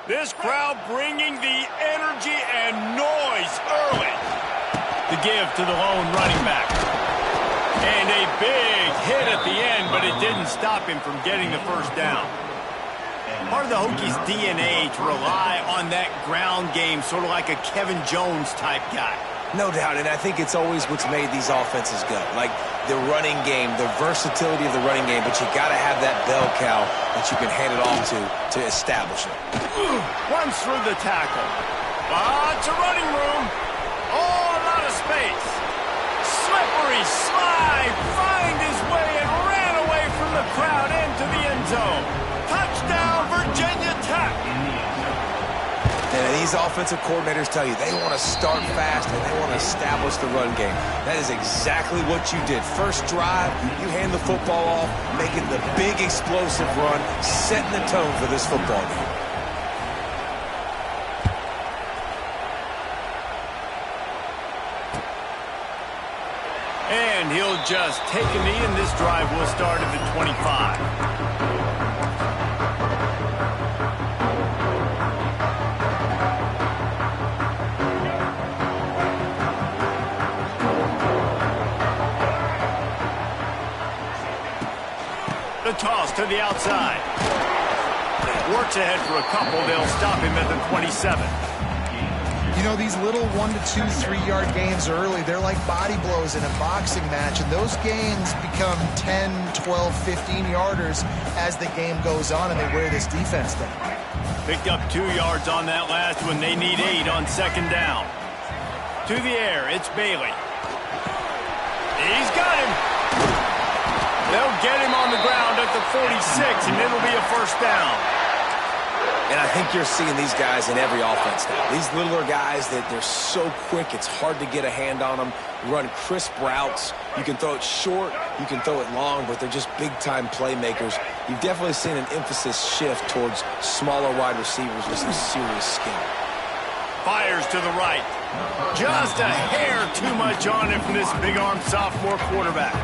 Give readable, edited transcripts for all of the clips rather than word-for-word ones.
This crowd bringing the energy and noise early. The give to the lone running back. And a big hit at the end, but it didn't stop him from getting the first down. Part of the Hokies' DNA to rely on that ground game, sort of like a Kevin Jones type guy. No doubt, and I think it's always what's made these offenses go. Like the running game, the versatility of the running game, but you got to have that bell cow that you can hand it off to establish it. Runs through the tackle. Lots of running room. Oh, a lot of space. Slippery slide. Find his way and ran away from the crowd into the end zone. Touchdown, Virginia Tech. And these offensive coordinators tell you they want to start fast and they want to establish the run game. That is exactly what you did. First drive, you hand the football off, making the big explosive run, setting the tone for this football game. And he'll just take a knee, and this drive will start at the 25. The toss to the outside. Works ahead for a couple. They'll stop him at the 27. You know, these little 1 to 2, 3-yard gains early, they're like body blows in a boxing match, and those gains become 10, 12, 15-yarders as the game goes on, and they wear this defense down. Picked up 2 yards on that last one. They need 8 on second down. To the air, it's Bailey. He's got him. They'll get him on the ground at the 46, and it'll be a first down. And I think you're seeing these guys in every offense now. These littler guys, that they're so quick, it's hard to get a hand on them. Run crisp routes. You can throw it short, you can throw it long, but they're just big-time playmakers. You've definitely seen an emphasis shift towards smaller wide receivers with some serious skill. Fires to the right. Just a hair too much on him from this big-armed sophomore quarterback.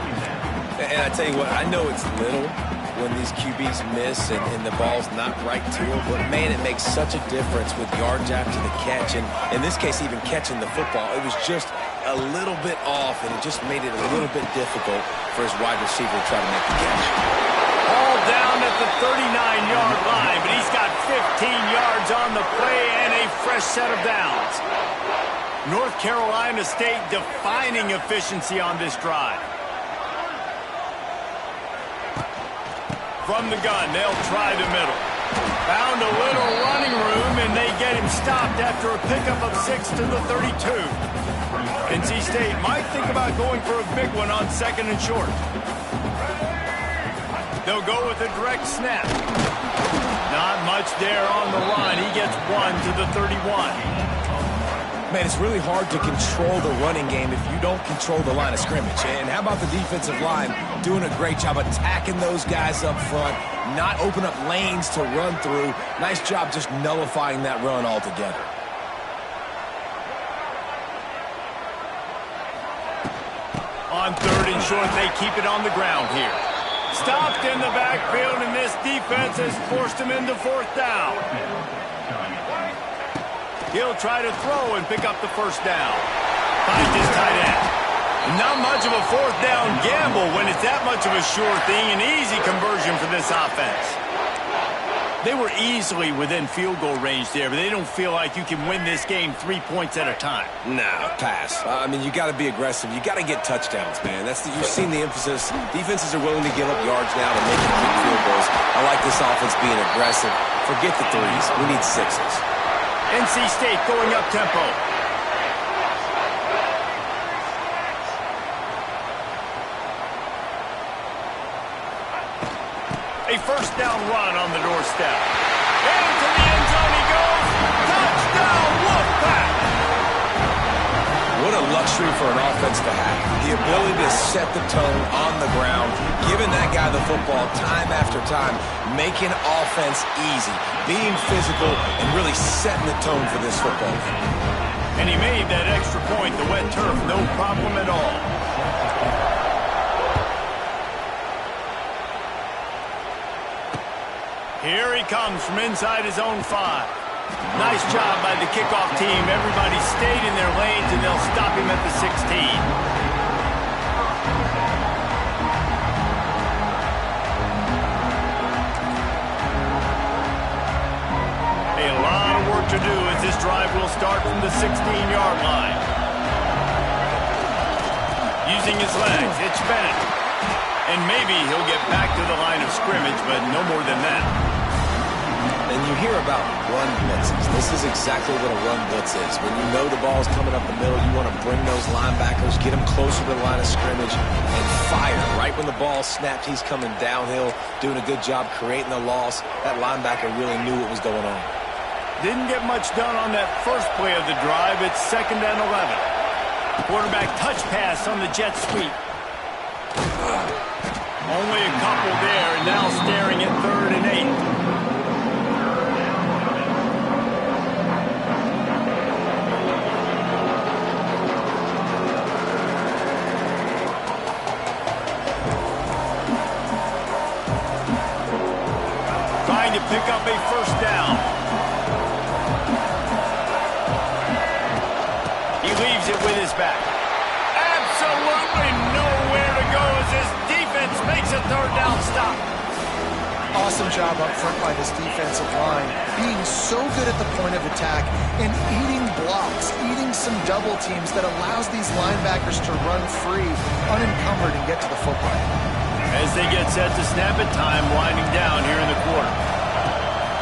And I tell you what, I know it's little when these QBs miss and the ball's not right to them, but man, it makes such a difference with yards after the catch, and in this case, even catching the football. It was just a little bit off, and it just made it a little bit difficult for his wide receiver to try to make the catch. All down at the 39-yard line, but he's got 15 yards on the play and a fresh set of downs. North Carolina State defining efficiency on this drive. From the gun, they'll try the middle. Found a little running room, and they get him stopped after a pickup of 6 to the 32. NC State might think about going for a big one on second and short. They'll go with a direct snap. Not much there on the line. He gets 1 to the 31. Man, it's really hard to control the running game if you don't control the line of scrimmage. And how about the defensive line doing a great job attacking those guys up front, not open up lanes to run through. Nice job just nullifying that run altogether. On third and short, they keep it on the ground here. Stopped in the backfield, and this defense has forced him into fourth down. He'll try to throw and pick up the first down. Finds his tight end. Not much of a fourth down gamble when it's that much of a sure thing. An easy conversion for this offense. They were easily within field goal range there, but they don't feel like you can win this game 3 points at a time. Nah, pass. I mean, you got to be aggressive. You got to get touchdowns, man. You've seen the emphasis. Defenses are willing to give up yards now to make quick field goals. I like this offense being aggressive. Forget the threes. We need sixes. NC State going up tempo. A first down run on the doorstep. Into the end zone he goes. Touchdown, Wolfpack! What a luxury for an offense to have. The ability to set the tone on the ground, giving that guy the football time after time, making offense easy, being physical, and really setting the tone for this football game. And he made that extra point, the wet turf, no problem at all. Here he comes from inside his own 5. Nice job by the kickoff team. Everybody stayed in their lanes, and they'll stop him at the 16. A lot of work to do as this drive will start from the 16-yard line. Using his legs, it's Bennett. And maybe he'll get back to the line of scrimmage, but no more than that. And you hear about run blitzes. This is exactly what a run blitz is. When you know the ball's coming up the middle, you want to bring those linebackers, get them closer to the line of scrimmage, and fire. Right when the ball snapped, he's coming downhill, doing a good job creating the loss. That linebacker really knew what was going on. Didn't get much done on that first play of the drive. It's 2nd and 11. Quarterback touch pass on the jet sweep. Only a couple there, and now staring at 3rd and 8. To pick up a first down. He leaves it with his back. Absolutely nowhere to go as this defense makes a 3rd down stop. Awesome job up front by this defensive line, being so good at the point of attack and eating blocks, eating some double teams that allows these linebackers to run free, unencumbered, and get to the football. As they get set to snap it, time winding down here in the quarter.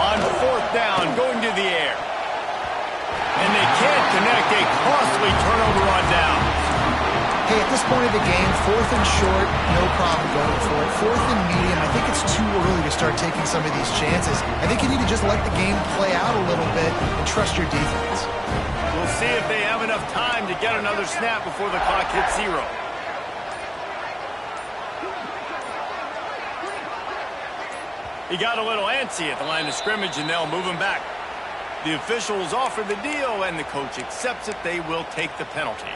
On 4th down, going to the air. And they can't connect. A costly turnover on down. Hey, at this point of the game, 4th and short, no problem going for it. 4th and medium, I think it's too early to start taking some of these chances. I think you need to just let the game play out a little bit and trust your defense. We'll see if they have enough time to get another snap before the clock hits 0. He got a little antsy at the line of scrimmage, and they'll move him back. The officials offer the deal, and the coach accepts it. They will take the penalty.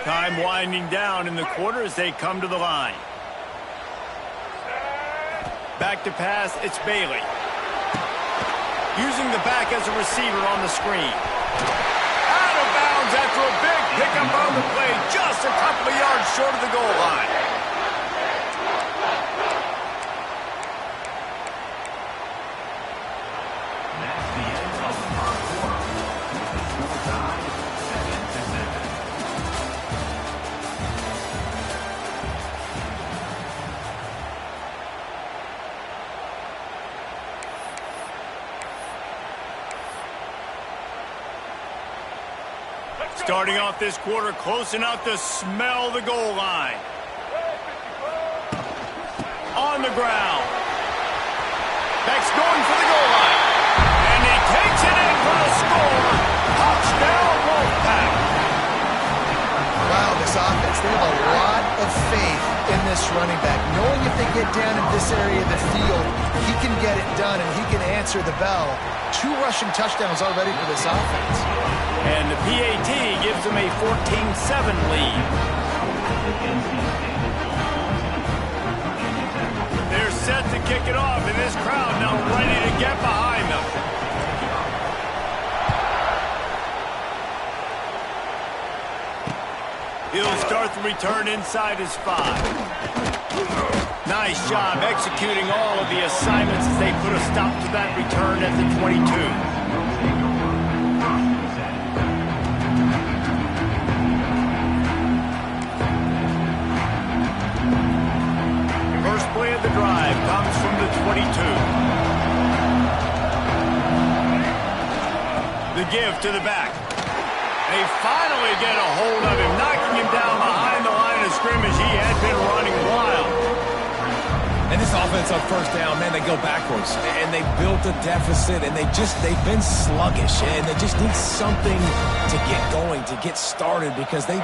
Time winding down in the quarter as they come to the line. Back to pass, it's Bailey. Using the back as a receiver on the screen. Out of bounds after a big pickup on the play, just a couple of yards short of the goal line. Starting off this quarter close enough to smell the goal line. On the ground. Beck's going for the goal line. And he takes it in for the score. Touchdown, Wolfpack. Wow, this offense, they have a lot of faith in this running back. Knowing if they get down in this area of the field, he can get it done and he can answer the bell. 2 rushing touchdowns already for this offense. And the PAT gives them a 14-7 lead. They're set to kick it off, and this crowd now ready to get behind them. He'll start the return inside his 5. Nice job executing all of the assignments as they put a stop to that return at the 22. Play of the drive comes from the 22. The give to the back. They finally get a hold of him, knocking him down behind the line of scrimmage. He had been running wild. And this offense on 1st down, man, they go backwards. And they built a deficit, and they've been sluggish. And they just need something to get going, to get started, because they've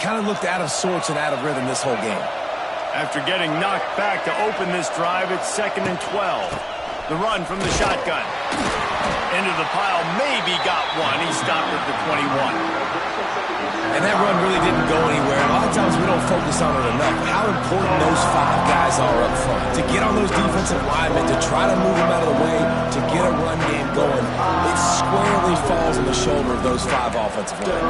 kind of looked out of sorts and out of rhythm this whole game. After getting knocked back to open this drive, it's 2nd and 12. The run from the shotgun. Into the pile, maybe got one. He stopped at the 21. And that run really didn't go anywhere. A lot of times we don't focus on it enough. How important those 5 guys are up front. To get on those defensive linemen, to try to move them out of the way, to get a run game going, it squarely falls on the shoulder of those 5 offensive linemen.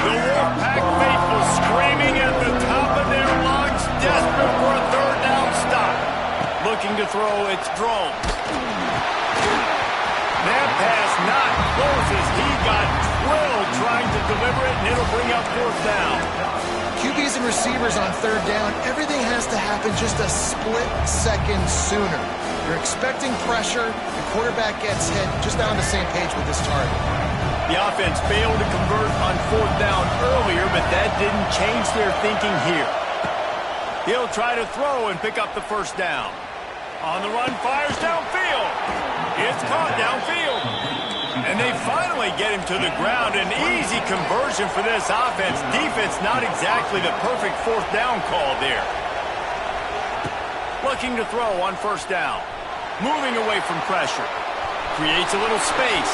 The Wolfpack faithful screaming at the top of their lungs, desperate for a third down stop. Looking to throw, it's Drones. That pass not close as he got drilled trying to deliver it, and it'll bring up 4th down. QBs and receivers on 3rd down, everything has to happen just a split second sooner. You're expecting pressure, the quarterback gets hit, just not on the same page with this target. The offense failed to convert on 4th down earlier, but that didn't change their thinking here. He'll try to throw and pick up the 1st down. On the run, fires downfield. It's caught downfield. And they finally get him to the ground. An easy conversion for this offense. Defense not exactly the perfect 4th down call there. Looking to throw on 1st down. Moving away from pressure. Creates a little space.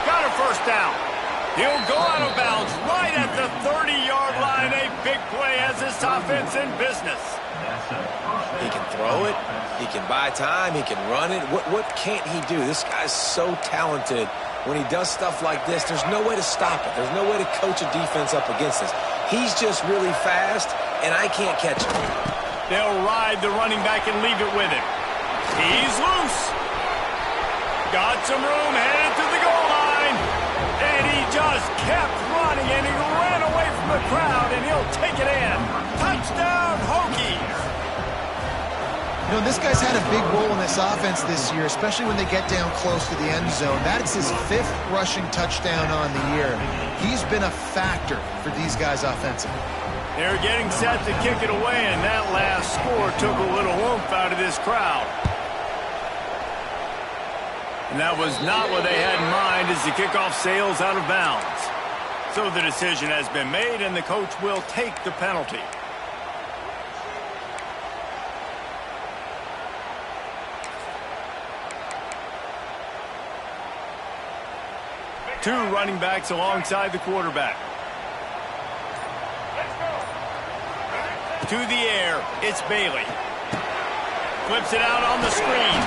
Got a 1st down. He'll go out of bounds right at the 30-yard line. A big play has this offense in business. He can throw it. He can buy time. He can run it. What can't he do? This guy's so talented. When he does stuff like this, there's no way to stop it. There's no way to coach a defense up against this. He's just really fast, and I can't catch him. They'll ride the running back and leave it with him. He's loose. Got some room, headed to the goal line. And he just kept running, and he ran away from the crowd, and he'll take it in. Touchdown, Hokies. You know, this guy's had a big role in this offense this year, especially when they get down close to the end zone. That's his 5th rushing touchdown on the year. He's been a factor for these guys offensively. They're getting set to kick it away, and that last score took a little oomph out of this crowd. And that was not what they had in mind as the kickoff sails out of bounds. So the decision has been made, and the coach will take the penalty. Two running backs alongside the quarterback. To the air, it's Bailey. Flips it out on the screen.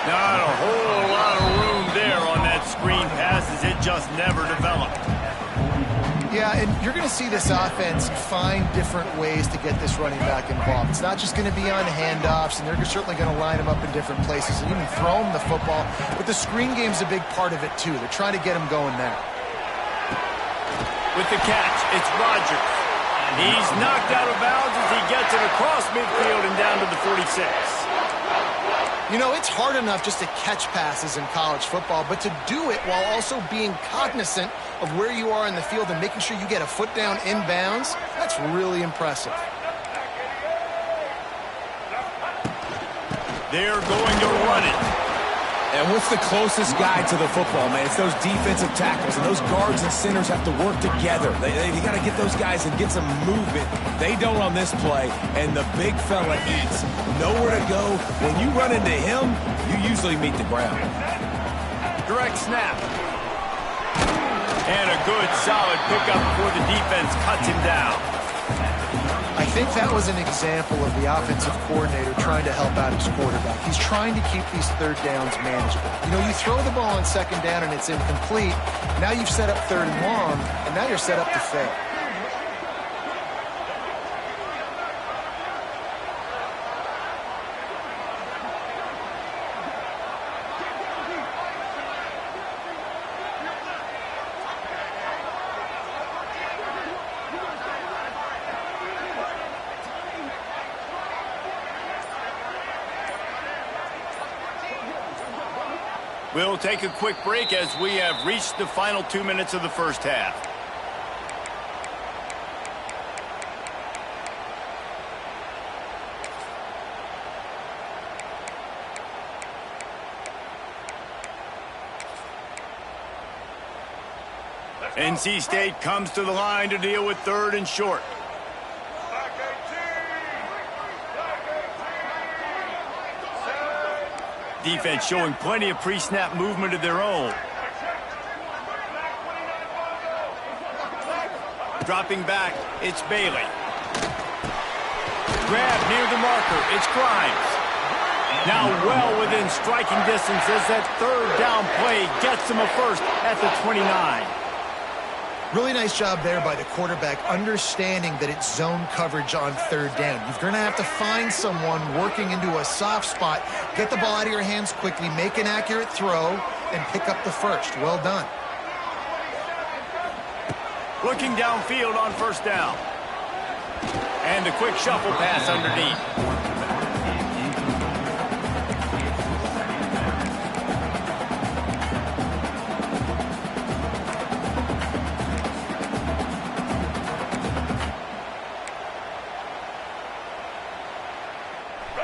Not a whole lot of room there on that screen pass as it just never developed. Yeah, and you're going to see this offense find different ways to get this running back involved. It's not just going to be on handoffs, and they're certainly going to line him up in different places and even throw him the football. But the screen game's a big part of it, too. They're trying to get him going there. With the catch, it's Rodgers. He's knocked out of bounds as he gets it across midfield and down to the 46. You know, it's hard enough just to catch passes in college football, but to do it while also being cognizant of where you are in the field and making sure you get a foot down inbounds, that's really impressive. They're going to run it. And what's the closest guy to the football, man? It's those defensive tackles, and those guards and centers have to work together. They got to get those guys and get some movement. They don't on this play, and the big fella eats. Nowhere to go. When you run into him, you usually meet the ground. Direct snap. And a good, solid pickup before the defense cuts him down. I think that was an example of the offensive coordinator trying to help out his quarterback. He's trying to keep these 3rd downs manageable. You know, you throw the ball on 2nd down and it's incomplete. Now you've set up 3rd and long, and now you're set up to fail. We'll take a quick break as we have reached the final 2 minutes of the first half. NC State comes to the line to deal with 3rd and short. Defense showing plenty of pre-snap movement of their own. Dropping back, it's Bailey. Grab near the marker, it's Grimes. Now well within striking distance as that third down play gets them a first at the 29. Really nice job there by the quarterback, understanding that it's zone coverage on third down. You're going to have to find someone working into a soft spot, get the ball out of your hands quickly, make an accurate throw, and pick up the first. Well done. Looking downfield on first down. And a quick shuffle pass underneath.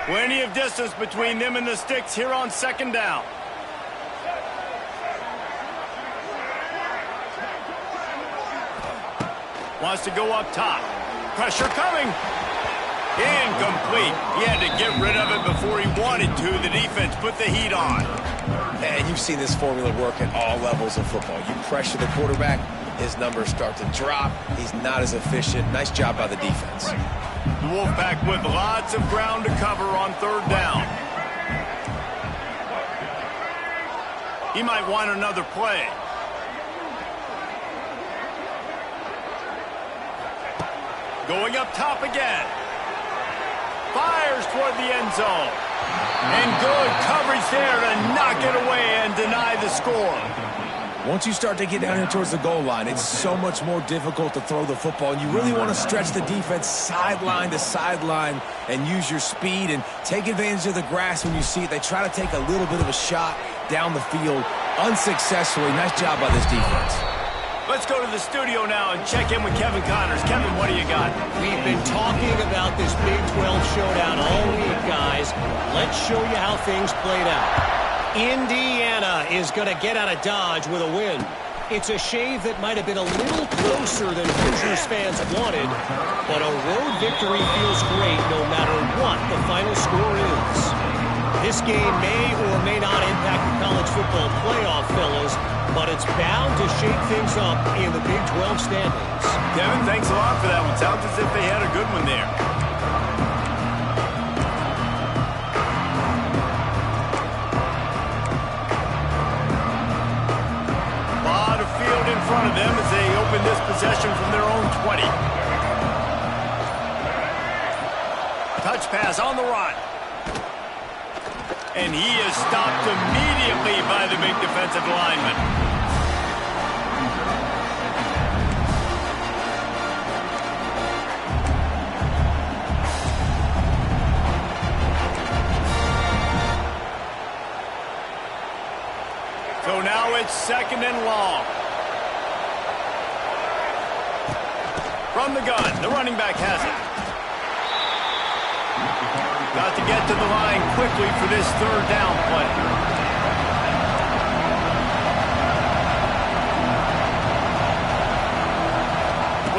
Plenty of distance between them and the sticks here on second down. Wants to go up top. Pressure coming. Incomplete. He had to get rid of it before he wanted to. The defense put the heat on. And you've seen this formula work at all levels of football. You pressure the quarterback, his numbers start to drop. He's not as efficient. Nice job by the defense. The Wolfpack with lots of ground to cover on third down. He might want another play. Going up top again. Fires toward the end zone. And good coverage there to knock it away and deny the score. Once you start to get down here towards the goal line, it's so much more difficult to throw the football. And you really want to stretch the defense sideline to sideline and use your speed and take advantage of the grass when you see it. They try to take a little bit of a shot down the field unsuccessfully. Nice job by this defense. Let's go to the studio now and check in with Kevin Connors. Kevin, what do you got? We've been talking about this Big 12 showdown all week, guys. Let's show you how things played out. Indiana is going to get out of Dodge with a win. It's a shave that might have been a little closer than Hoosiers fans wanted, but a road victory feels great no matter what the final score is. This game may or may not impact the college football playoff, fellas, but it's bound to shake things up in the Big 12 standings. Kevin, thanks a lot for that one. Sounds as if they had a good one there. A lot of field in front of them as they open this possession from their own 20. Touch pass on the run. And he is stopped immediately by the big defensive lineman. So now it's second and long. From the gun, the running back has it. Got to get to the line quickly for this third down play.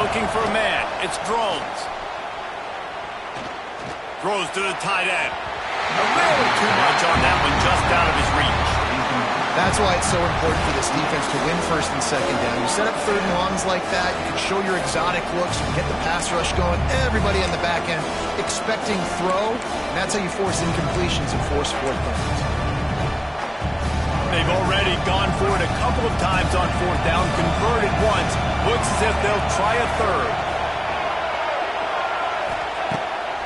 Looking for a man. It's Drones. Throws to the tight end. A little too much on that one, just out of his reach. That's why it's so important for this defense to win first and second down. You set up third and longs like that, you can show your exotic looks, you can get the pass rush going, everybody on the back end expecting throw, and that's how you force incompletions and force fourth downs. They've already gone for it a couple of times on fourth down, converted once. Looks as if they'll try a third.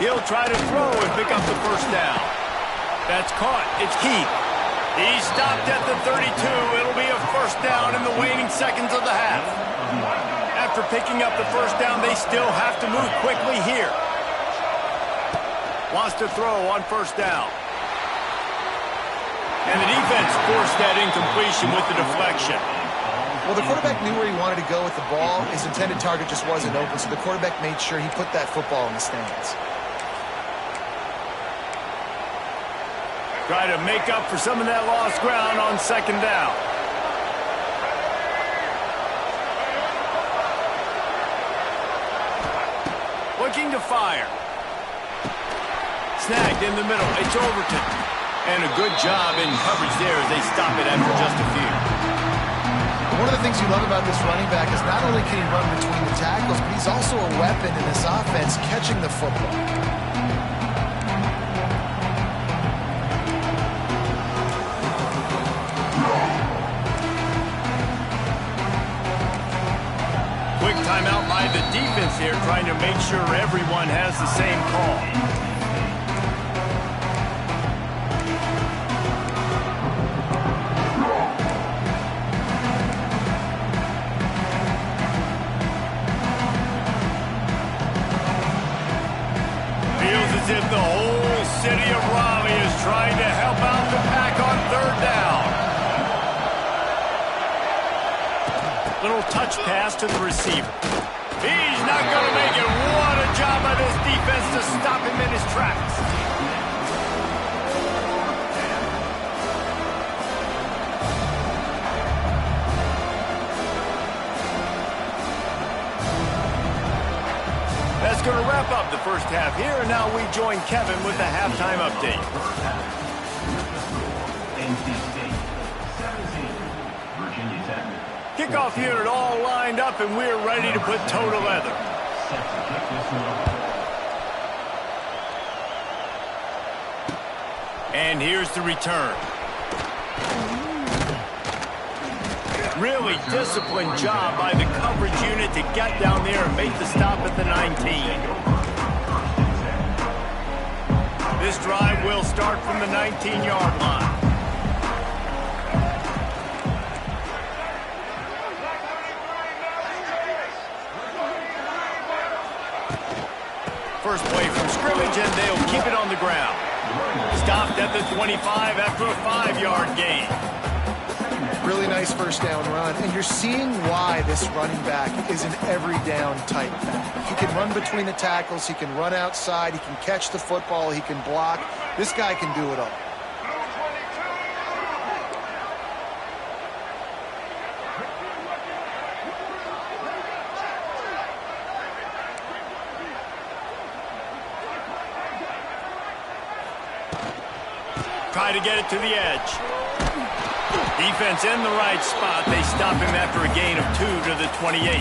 He'll try to throw and pick up the first down. That's caught. It's Keith. He's stopped at the 32. It'll be a first down in the waning seconds of the half. After picking up the first down, they still have to move quickly here. Wants to throw on first down. And the defense forced that incompletion with the deflection. Well, the quarterback knew where he wanted to go with the ball. His intended target just wasn't open, so the quarterback made sure he put that football in the stands. Try to make up for some of that lost ground on second down. Looking to fire. Snagged in the middle. It's Overton. And a good job in coverage there as they stop it after just a few. One of the things you love about this running back is not only can he run between the tackles, but he's also a weapon in this offense catching the football. Quick timeout by the defense here, trying to make sure everyone has the same call. As if the whole city of Raleigh is trying to help out the Pack on third down. Little touch pass to the receiver. He's not going to make it. What a job by this defense to stop him in his tracks. That's going to wrap up the first half here, and now we join Kevin with the halftime update. Kickoff unit all lined up, and we're ready to put toe to leather. And here's the return. Really disciplined job by the coverage unit to get down there and make the stop at the 19. This drive will start from the 19-yard line. First play from scrimmage, and they'll keep it on the ground. Stopped at the 25 after a 5-yard gain. Really nice first down run, and you're seeing why this running back is an every down type back. He can run between the tackles, he can run outside, he can catch the football, he can block. This guy can do it all. Try to get it to the edge. Defense in the right spot. They stop him after a gain of 2 to the 28.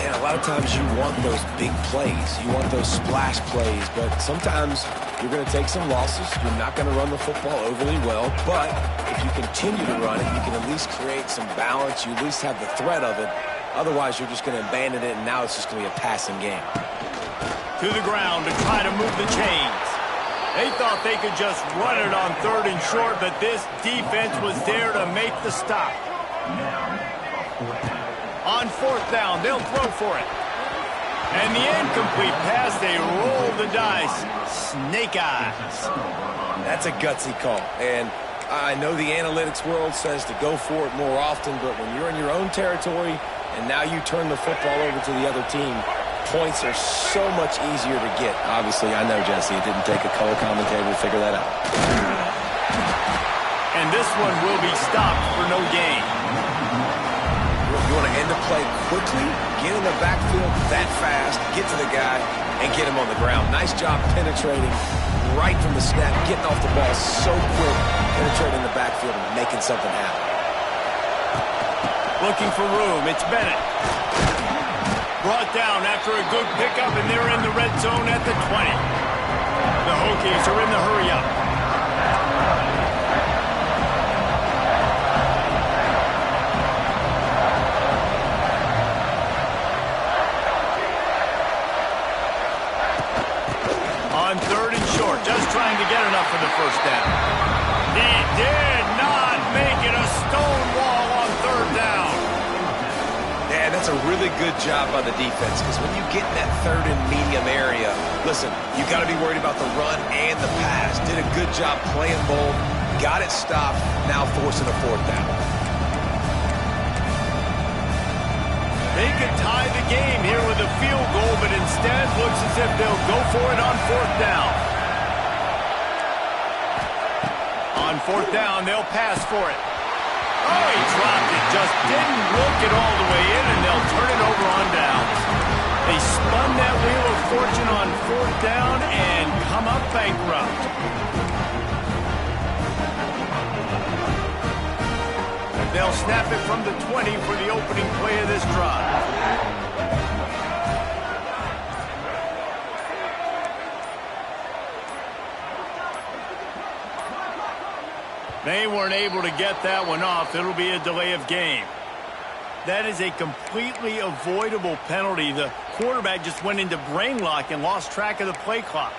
And a lot of times you want those big plays. You want those splash plays. But sometimes you're going to take some losses. You're not going to run the football overly well. But if you continue to run it, you can at least create some balance. You at least have the threat of it. Otherwise, you're just going to abandon it, and now it's just going to be a passing game. To the ground to try to move the chains. They thought they could just run it on 3rd and short, but this defense was there to make the stop. On 4th down, they'll throw for it. And the incomplete pass, they roll the dice. Snake eyes. That's a gutsy call. And I know the analytics world says to go for it more often, but when you're in your own territory and now you turn the football over to the other team, points are so much easier to get. Obviously, I know, Jesse, it didn't take a color commentator to figure that out. And this one will be stopped for no gain. You want to end the play quickly, get in the backfield that fast, get to the guy, and get him on the ground. Nice job penetrating right from the snap, getting off the ball so quick, penetrating the backfield and making something happen. Looking for room. It's Bennett. Brought down after a good pickup, and they're in the red zone at the 20. The Hokies are in the hurry-up. On 3rd and short, just trying to get enough for the first down. He did not make it. A stone wall on 3rd down. Yeah, that's a really good job by the defense, because when you get in that 3rd and medium area, listen, you got to be worried about the run and the pass. Did a good job playing both, got it stopped, now forcing a 4th down. They could tie the game here with a field goal, but instead looks as if they'll go for it on 4th down. On 4th down, they'll pass for it. Oh, he dropped it. Just didn't look it all the way in, and they'll turn it over on downs. They spun that wheel of fortune on 4th down and come up bankrupt. They'll snap it from the 20 for the opening play of this drive. They weren't able to get that one off. It'll be a delay of game. That is a completely avoidable penalty. The quarterback just went into brain lock and lost track of the play clock.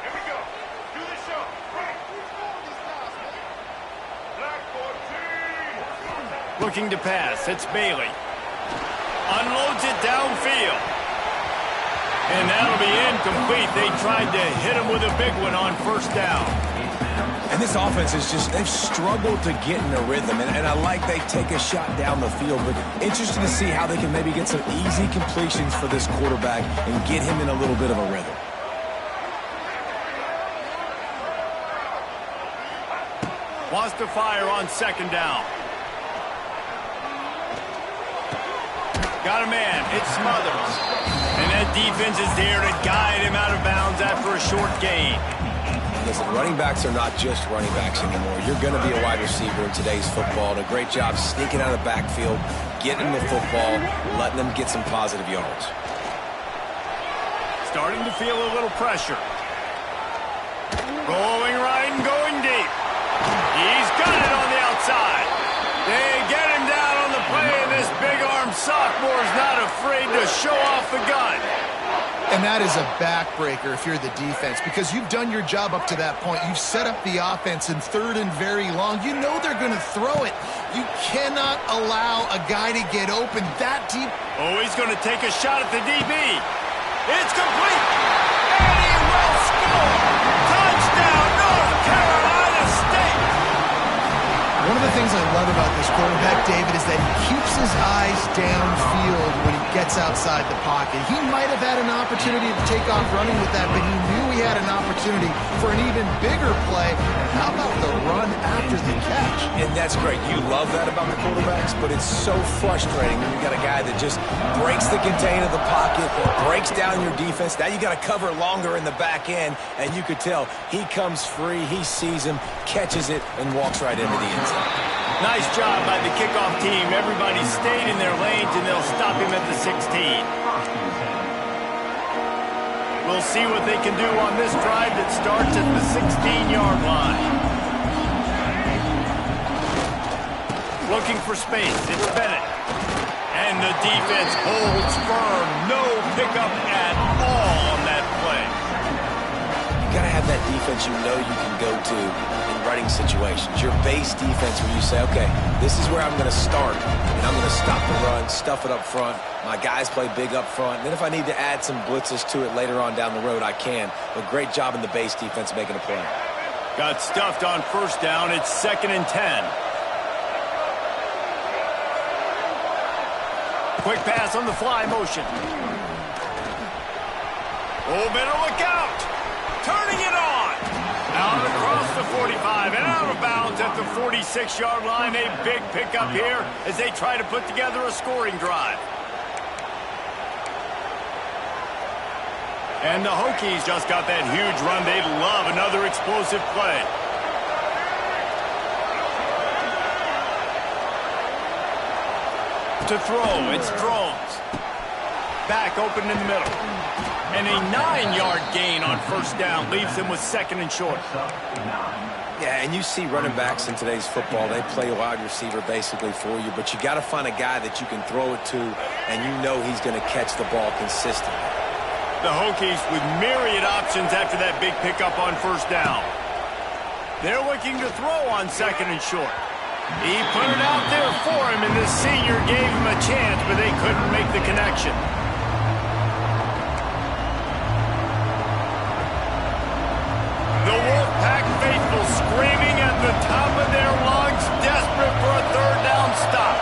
Here we go. Do the show. Looking to pass. It's Bailey. Unloads it downfield. And that'll be incomplete. They tried to hit him with a big one on first down. And this offense is just, they've struggled to get in a rhythm. And I like they take a shot down the field, but interesting to see how they can maybe get some easy completions for this quarterback and get him in a little bit of a rhythm. Wants to fire on second down. Got a man. It's Smothers. And that defense is there to guide him out of bounds after a short gain. Listen, running backs are not just running backs anymore. You're going to be a wide receiver in today's football. And a great job sneaking out of the backfield, getting the football, letting them get some positive yards. Starting to feel a little pressure. Rolling right and going deep. He's got it on the outside. They get him down on the play, and this big-arm sophomore is not afraid to show off the gun. And that is a backbreaker if you're the defense, because you've done your job up to that point. You've set up the offense in third and very long. You know they're going to throw it. You cannot allow a guy to get open that deep. Oh, he's going to take a shot at the DB. It's complete. And he will score. Touchdown, North Carolina State. One of the things I love about this quarterback, David, is that he keeps his eyes downfield when he gets outside the pocket. He might have had an opportunity to take off running with that, but he knew he had an opportunity for an even bigger play. And how about the run after the catch? And that's great. You love that about the quarterbacks, but it's so frustrating when you got a guy that just breaks the contain of the pocket, breaks down your defense. Now you got to cover longer in the back end, and you could tell he comes free, he sees him, catches it, and walks right into the end zone. Nice job by the kickoff team. Everybody stayed in their lanes, and they'll stop him at the 16. We'll see what they can do on this drive that starts at the 16-yard line. Looking for space. It's Bennett. And the defense holds firm. No pickup at all on that play. You got to have that defense you know you can go to in running situations. Your base defense where you say, okay, this is where I'm going to start, and I'm going to stop the run, stuff it up front. My guys play big up front. And then if I need to add some blitzes to it later on down the road, I can. But great job in the base defense making a play. Got stuffed on first down. It's 2nd and 10. Quick pass on the fly motion. Oh, better look out. Turning it on. Out across the 45 and out of bounds at the 46-yard line. A big pickup here as they try to put together a scoring drive. And the Hokies just got that huge run. They'd love another explosive play. To throw, it's Drones. Back open in the middle. And a 9-yard gain on first down leaves him with 2nd and short. Yeah, and you see running backs in today's football, they play a wide receiver basically for you, but you got to find a guy that you can throw it to, and you know he's going to catch the ball consistently. The Hokies with myriad options after that big pickup on first down. They're looking to throw on 2nd and short. He put it out there for him, and the senior gave him a chance, but they couldn't make the connection. The Wolfpack faithful screaming at the top of their lungs, desperate for a third down stop.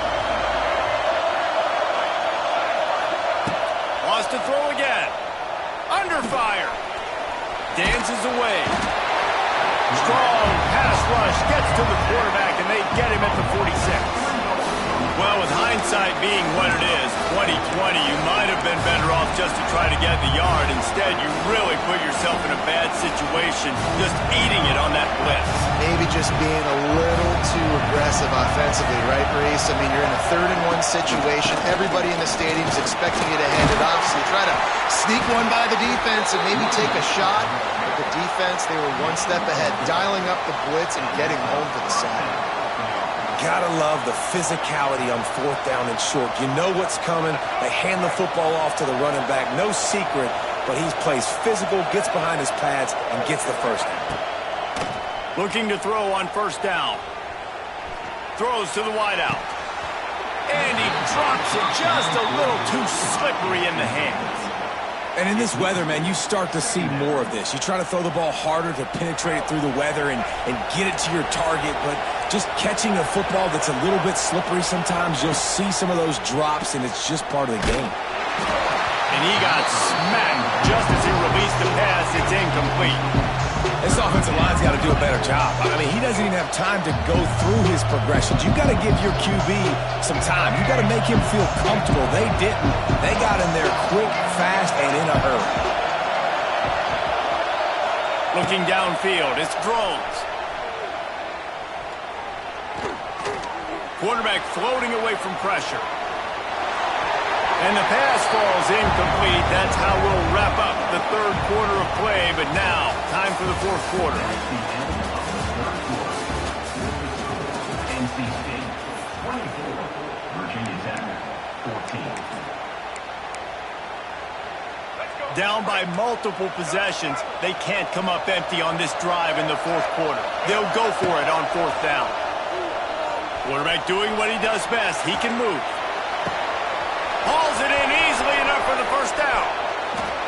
Wants to throw again. Under fire. Dances away. Strong pass rush gets to the quarterback, and they get him at the 46. Well, with hindsight being what it is, 2020, you might have been better off just to try to get the yard. Instead, you really put yourself in a bad situation just eating it on that blitz. Maybe just being a little too aggressive offensively, right, Maurice? I mean, you're in a 3rd-and-1 situation. Everybody in the stadium is expecting you to hand it off, so you try to sneak one by the defense and maybe take a shot. But the defense, they were one step ahead, dialing up the blitz and getting home to the side. Gotta love the physicality on 4th down and short. You know what's coming. They hand the football off to the running back. No secret, but he plays physical, gets behind his pads, and gets the first down. Looking to throw on 1st down. Throws to the wideout. And he drops it just a little too slippery in the hands. And in this weather, man, you start to see more of this. You try to throw the ball harder to penetrate it through the weather and get it to your target, but just catching a football that's a little bit slippery sometimes, you'll see some of those drops, and it's just part of the game. And he got smacked just as he released the pass. It's incomplete. This offensive line's got to do a better job. I mean, he doesn't even have time to go through his progressions. You've got to give your QB some time. You've got to make him feel comfortable. They didn't. They got in there quick, fast, and in a hurry. Looking downfield, it's Drones. Quarterback floating away from pressure. And the pass falls incomplete. That's how we'll wrap up the 3rd quarter of play. But now, time for the 4th quarter. NC State 24, Virginia Tech 14. Down by multiple possessions, they can't come up empty on this drive in the 4th quarter. They'll go for it on 4th down. Quarterback doing what he does best. He can move. Hauls it in easily enough for the 1st down.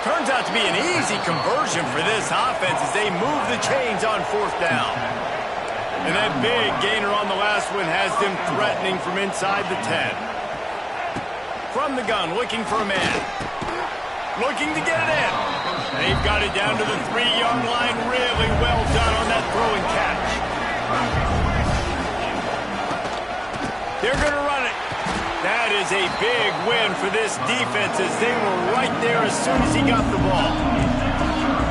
Turns out to be an easy conversion for this offense as they move the chains on 4th down. And that big gainer on the last one has them threatening from inside the 10. From the gun, looking for a man. Looking to get it in. They've got it down to the 3-yard line. Really well done on that throw and catch. They're going to run it. That is a big win for this defense as they were right there as soon as he got the ball.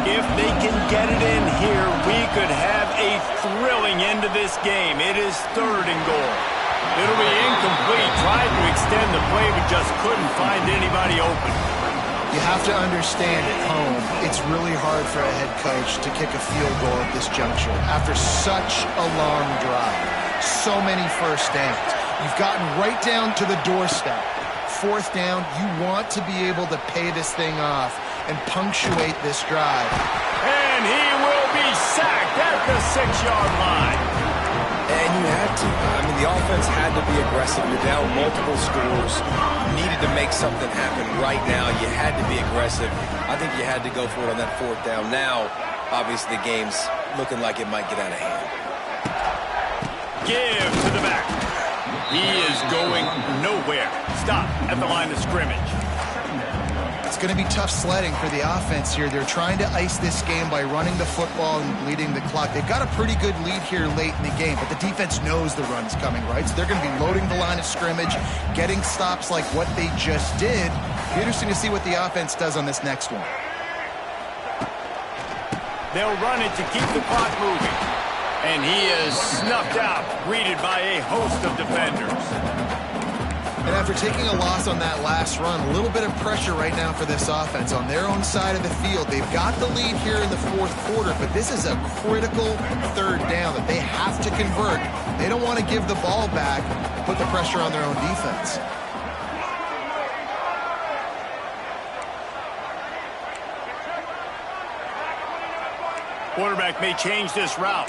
If they can get it in here, we could have a thrilling end to this game. It is 3rd and goal. It'll be incomplete. Tried to extend the play, but just couldn't find anybody open. You have to understand at home, it's really hard for a head coach to kick a field goal at this juncture after such a long drive. So many 1st downs. You've gotten right down to the doorstep. 4th down, you want to be able to pay this thing off and punctuate this drive. And he will be sacked at the 6-yard line. And you had to. I mean, the offense had to be aggressive. You're down multiple scores. You needed to make something happen right now. You had to be aggressive. I think you had to go for it on that 4th down. Now, obviously, the game's looking like it might get out of hand. Give to the back. He is going nowhere. Stop at the line of scrimmage. It's going to be tough sledding for the offense here. They're trying to ice this game by running the football and bleeding the clock. They've got a pretty good lead here late in the game, but the defense knows the run's coming, right? So they're going to be loading the line of scrimmage, getting stops like what they just did. It'll be interesting to see what the offense does on this next one. They'll run it to keep the clock moving. And he is snuffed out, greeted by a host of defenders. And after taking a loss on that last run, a little bit of pressure right now for this offense on their own side of the field. They've got the lead here in the 4th quarter, but this is a critical 3rd down that they have to convert. They don't want to give the ball back, put the pressure on their own defense. Quarterback may change this route.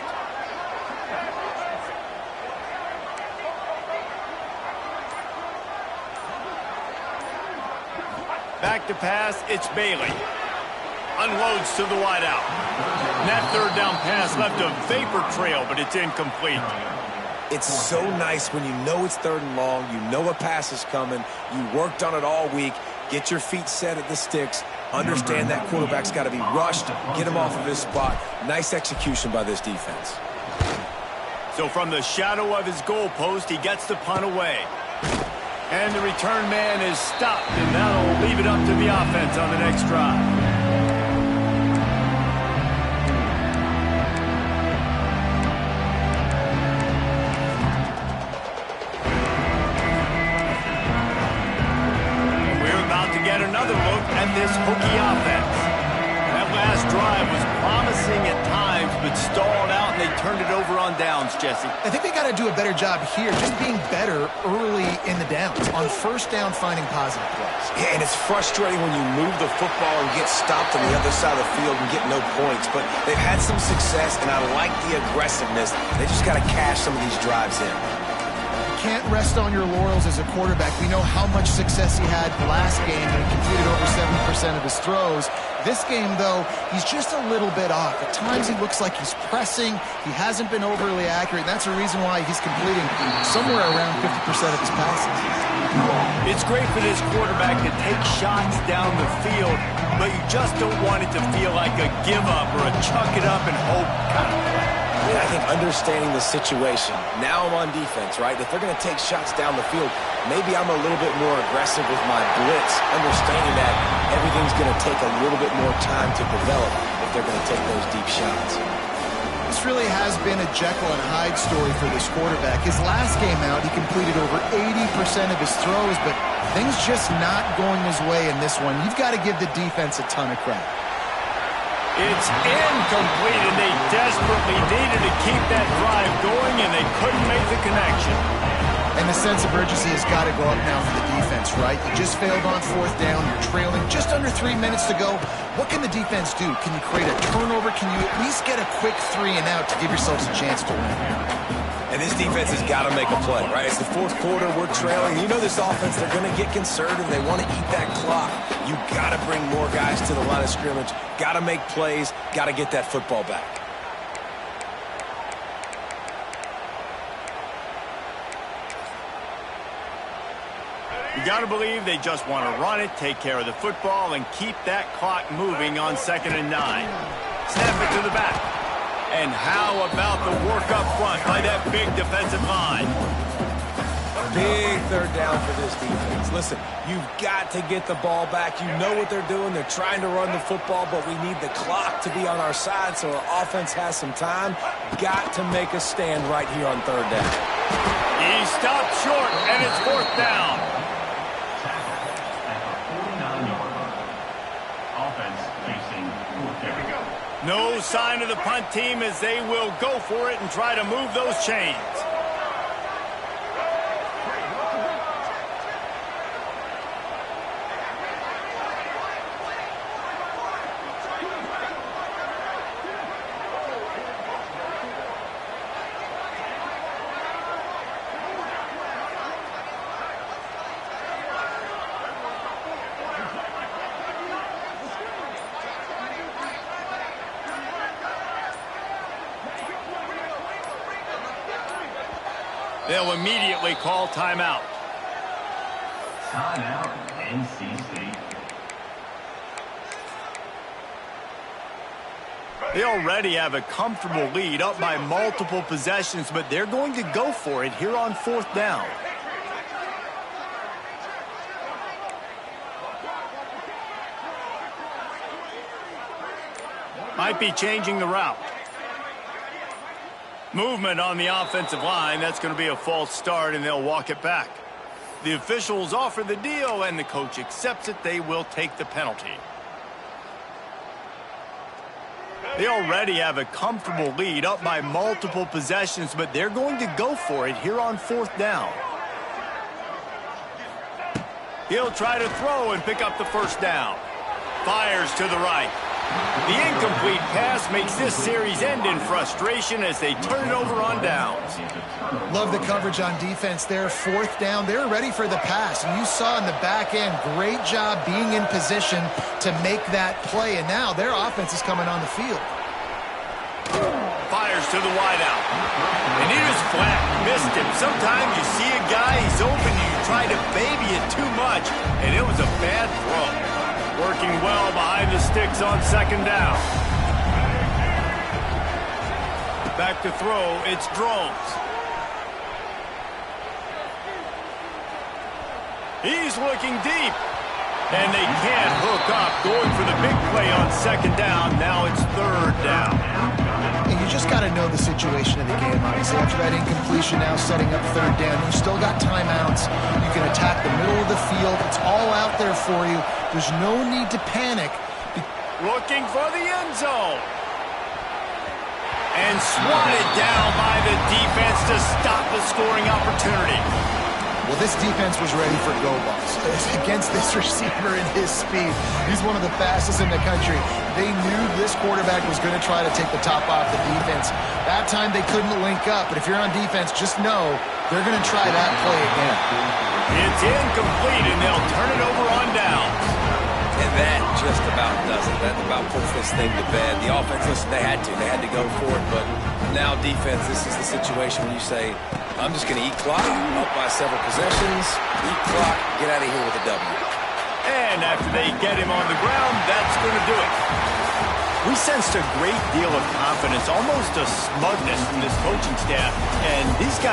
Back to pass, it's Bailey. Unloads to the wideout. And that 3rd down pass left a vapor trail, but it's incomplete. It's so nice when you know it's 3rd and long, you know a pass is coming, you worked on it all week, get your feet set at the sticks, understand that quarterback's got to be rushed, get him off of his spot. Nice execution by this defense. So from the shadow of his goalpost, he gets the punt away. And the return man is stopped, and that'll leave it up to the offense on the next drive. Get another look at this hooky offense. That last drive was promising at times, but stalled out, and they turned it over on downs, Jesse. I think they got to do a better job here, just being better early in the downs. On first down, finding positive plays. Yeah, and it's frustrating when you move the football and get stopped on the other side of the field and get no points. But they've had some success, and I like the aggressiveness. They just got to cash some of these drives in. Can't rest on your laurels as a quarterback. We know how much success he had last game, and he completed over 70% of his throws. This game, though, he's just a little bit off. At times, he looks like he's pressing. He hasn't been overly accurate, and that's the reason why he's completing somewhere around 50% of his passes. It's great for this quarterback to take shots down the field, but you just don't want it to feel like a give-up or a chuck it up and hope kind of play. And I think understanding the situation, now I'm on defense, right? If they're going to take shots down the field, maybe I'm a little bit more aggressive with my blitz, understanding that everything's going to take a little bit more time to develop if they're going to take those deep shots. This really has been a Jekyll and Hyde story for this quarterback. His last game out, he completed over 80% of his throws, but things just not going his way in this one. You've got to give the defense a ton of credit. It's incomplete, and they desperately needed to keep that drive going, and they couldn't make the connection. And the sense of urgency has got to go up now for the defense, right? You just failed on fourth down. You're trailing just under 3 minutes to go. What can the defense do? Can you create a turnover? Can you at least get a quick 3 and out to give yourselves a chance to win? And this defense has got to make a play, right? It's the fourth quarter. We're trailing. You know this offense, they're going to get conservative. They want to eat that clock. You got to bring more guys to the line of scrimmage. Got to make plays. Got to get that football back. You got to believe they just want to run it, take care of the football, and keep that clock moving on 2nd and 9. Snap it to the back. And how about the work up front by that big defensive line? Big third down for this defense. Listen, you've got to get the ball back. You know what they're doing. They're trying to run the football, but we need the clock to be on our side so our offense has some time. Got to make a stand right here on third down. He stopped short, and it's 4th down. No sign of the punt team as they will go for it and try to move those chains. They'll immediately call timeout. Timeout, NC State. They already have a comfortable lead, up by multiple possessions, but they're going to go for it here on 4th down. Might be changing the route. Movement on the offensive line. That's going to be a false start, and they'll walk it back. The officials offer the deal, and the coach accepts it. They will take the penalty. They already have a comfortable lead, up by multiple possessions, but they're going to go for it here on 4th down. He'll try to throw and pick up the 1st down. Fires to the right. The incomplete pass makes this series end in frustration as they turn it over on downs. Love the coverage on defense there. 4th down, they're ready for the pass. And you saw in the back end, great job being in position to make that play. And now their offense is coming on the field. Fires to the wideout. And he was flat, missed him. Sometimes you see a guy, he's open, and you try to baby it too much, and it was a bad throw. Working well behind the sticks on 2nd down. Back to throw, it's Drones. He's looking deep. And they can't hook up, going for the big play on second down. Now it's third down. And you just got to know the situation of the game, obviously. After that incompletion, now setting up third down. You still got timeouts. You can attack the middle of the field. It's all out there for you. There's no need to panic. Looking for the end zone. And swatted down by the defense to stop the scoring opportunity. Well, this defense was ready for go balls against this receiver and his speed. He's one of the fastest in the country. They knew this quarterback was going to try to take the top off the defense. That time they couldn't link up, but if you're on defense, just know they're going to try that play again. It's incomplete, and they'll turn it over on down. And that just about does it. That about puts this thing to bed. The offense, listen, they had to go for it, but now defense, this is the situation where you say, I'm just going to eat clock, up by several possessions, eat clock, get out of here with a W. And after they get him on the ground, that's going to do it. We sensed a great deal of confidence, almost a smugness from this coaching staff, and these guys